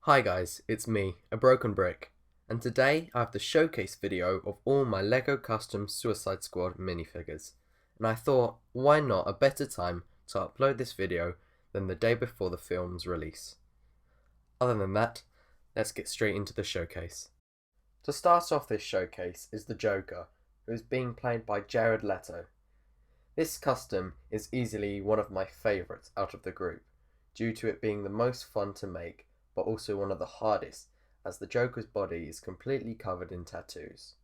Hi guys, it's me, A Broken Brick, and today I have the showcase video of all my LEGO Custom Suicide Squad minifigures, and I thought, why not a better time to upload this video than the day before the film's release. Other than that, let's get straight into the showcase. To start off this showcase is the Joker, who is being played by Jared Leto. This custom is easily one of my favourites out of the group, due to it being the most fun to make, but also one of the hardest, as the Joker's body is completely covered in tattoos.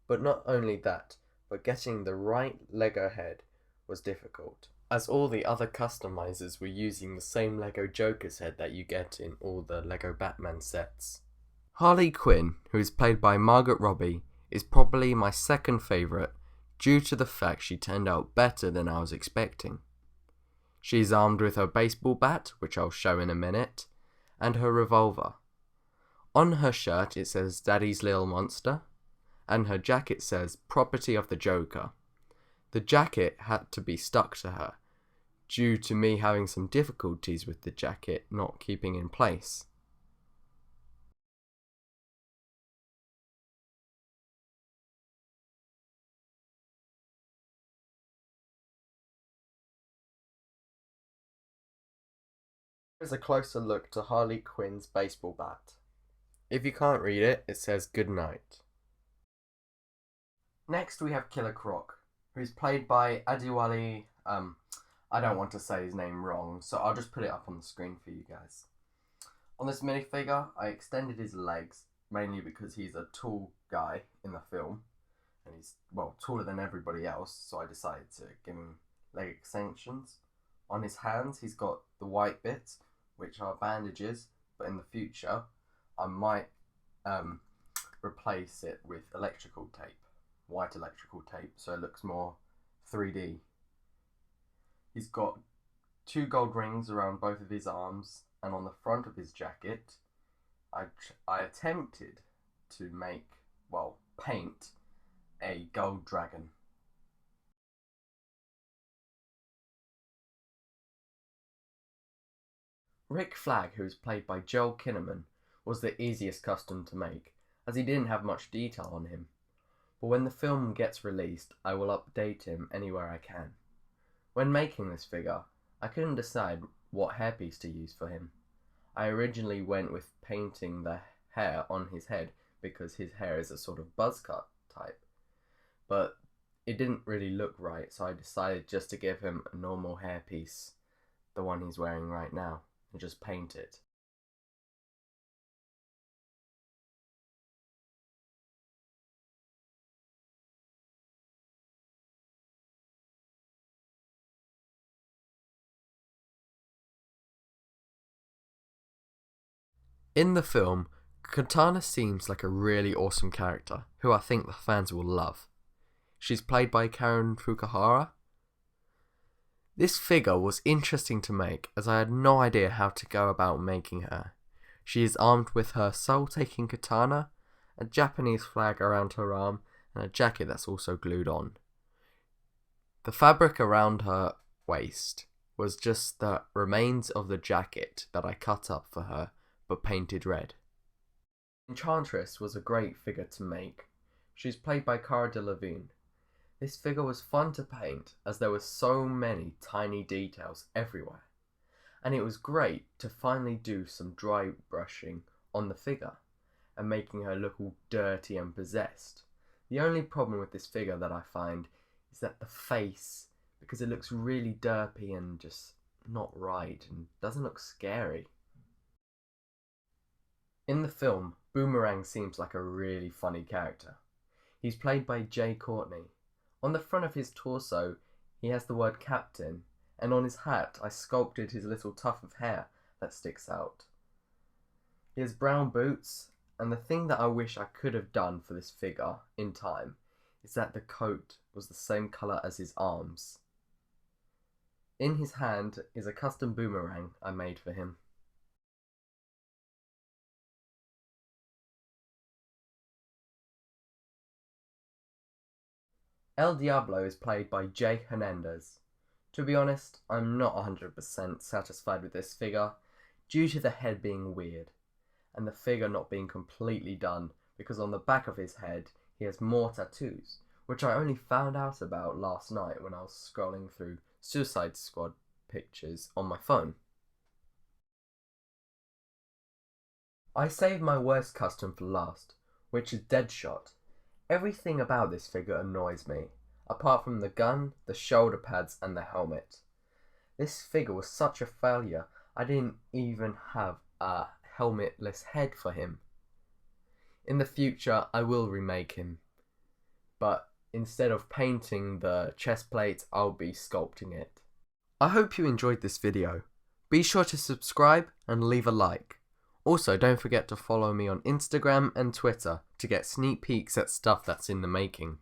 But not only that, but getting the right Lego head was difficult, as all the other customizers were using the same Lego Joker's head that you get in all the Lego Batman sets. Harley Quinn, who is played by Margot Robbie, is probably my second favourite due to the fact she turned out better than I was expecting. She is armed with her baseball bat, which I'll show in a minute, and her revolver. On her shirt it says Daddy's Little Monster, and her jacket says Property of the Joker. The jacket had to be stuck to her, due to me having some difficulties with the jacket not keeping in place. Here's a closer look to Harley Quinn's baseball bat. If you can't read it, it says good night. Next we have Killer Croc, who is played by Adewale, I don't want to say his name wrong, so I'll just put it up on the screen for you guys. On this minifigure, I extended his legs, mainly because he's a tall guy in the film, and he's, well, taller than everybody else, so I decided to give him leg extensions. On his hands, he's got the white bits, which are bandages, but in the future, I might replace it with electrical tape, white electrical tape, so it looks more 3D. He's got 2 gold rings around both of his arms, and on the front of his jacket, I attempted to paint a gold dragon. Rick Flag, who is played by Joel Kinnaman, was the easiest custom to make, as he didn't have much detail on him. But when the film gets released, I will update him anywhere I can. When making this figure, I couldn't decide what hairpiece to use for him. I originally went with painting the hair on his head because his hair is a sort of buzz cut type. But it didn't really look right, so I decided just to give him a normal hairpiece, the one he's wearing right now, and just paint it. In the film, Katana seems like a really awesome character, who I think the fans will love. She's played by Karen Fukuhara. This figure was interesting to make, as I had no idea how to go about making her. She is armed with her soul-taking katana, a Japanese flag around her arm, and a jacket that's also glued on. The fabric around her waist was just the remains of the jacket that I cut up for her, but painted red. Enchantress was a great figure to make. She's played by Cara Delevingne. This figure was fun to paint, as there were so many tiny details everywhere, and it was great to finally do some dry brushing on the figure, and making her look all dirty and possessed. The only problem with this figure that I find is that the face, because it looks really derpy and just not right, and doesn't look scary. In the film, Boomerang seems like a really funny character. He's played by Jay Courtney. On the front of his torso, he has the word Captain, and on his hat I sculpted his little tuft of hair that sticks out. He has brown boots, and the thing that I wish I could have done for this figure in time is that the coat was the same colour as his arms. In his hand is a custom boomerang I made for him. El Diablo is played by Jay Hernandez. To be honest, I'm not 100% satisfied with this figure, due to the head being weird. and the figure not being completely done because on the back of his head he has more tattoos, which I only found out about last night when I was scrolling through Suicide Squad pictures on my phone. I saved my worst custom for last, which is Deadshot. Everything about this figure annoys me, apart from the gun, the shoulder pads and the helmet. This figure was such a failure, I didn't even have a helmetless head for him. In the future I will remake him, but instead of painting the chest plate, I'll be sculpting it. I hope you enjoyed this video. Be sure to subscribe and leave a like. Also, don't forget to follow me on Instagram and Twitter to get sneak peeks at stuff that's in the making.